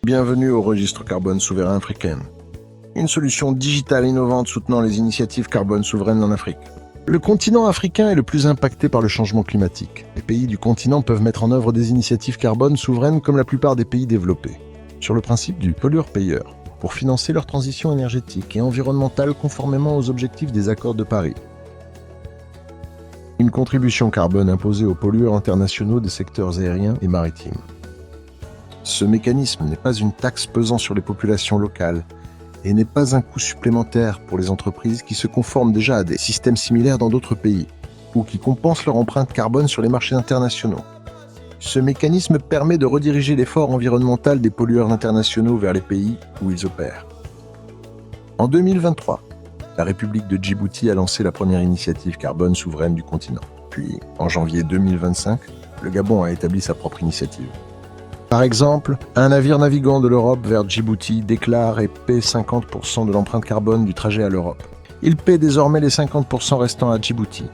Bienvenue au registre carbone souverain africain, une solution digitale innovante soutenant les initiatives carbone souveraines en Afrique. Le continent africain est le plus impacté par le changement climatique. Les pays du continent peuvent mettre en œuvre des initiatives carbone souveraines comme la plupart des pays développés, sur le principe du pollueur-payeur, pour financer leur transition énergétique et environnementale conformément aux objectifs des accords de Paris. Une contribution carbone imposée aux pollueurs internationaux des secteurs aériens et maritimes. Ce mécanisme n'est pas une taxe pesant sur les populations locales et n'est pas un coût supplémentaire pour les entreprises qui se conforment déjà à des systèmes similaires dans d'autres pays ou qui compensent leur empreinte carbone sur les marchés internationaux. Ce mécanisme permet de rediriger l'effort environnemental des pollueurs internationaux vers les pays où ils opèrent. En 2023, la République de Djibouti a lancé la première initiative carbone souveraine du continent. Puis, en janvier 2025, le Gabon a établi sa propre initiative. Par exemple, un navire naviguant de l'Europe vers Djibouti déclare et paie 50% de l'empreinte carbone du trajet à l'Europe. Il paie désormais les 50% restants à Djibouti.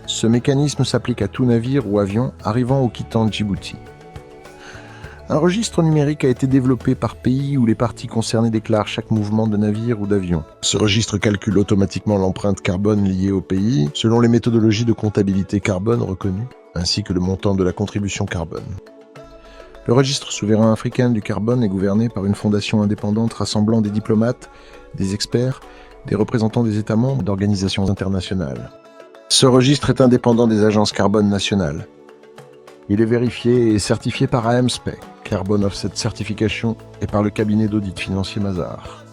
Ce mécanisme s'applique à tout navire ou avion arrivant ou quittant Djibouti. Un registre numérique a été développé par pays où les parties concernées déclarent chaque mouvement de navire ou d'avion. Ce registre calcule automatiquement l'empreinte carbone liée au pays selon les méthodologies de comptabilité carbone reconnues, ainsi que le montant de la contribution carbone. Le registre souverain africain du carbone est gouverné par une fondation indépendante rassemblant des diplomates, des experts, des représentants des États membres et d'organisations internationales. Ce registre est indépendant des agences carbone nationales. Il est vérifié et certifié par AMSPEC, Carbon Offset Certification, et par le cabinet d'audit financier Mazars.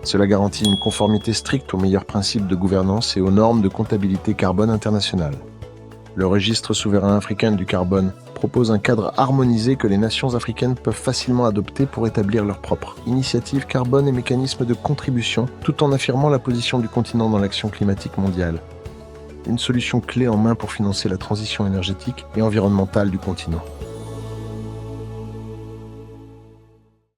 Cela garantit une conformité stricte aux meilleurs principes de gouvernance et aux normes de comptabilité carbone internationale. Le registre souverain africain du carbone propose un cadre harmonisé que les nations africaines peuvent facilement adopter pour établir leurs propres initiatives carbone et mécanismes de contribution, tout en affirmant la position du continent dans l'action climatique mondiale. Une solution clé en main pour financer la transition énergétique et environnementale du continent.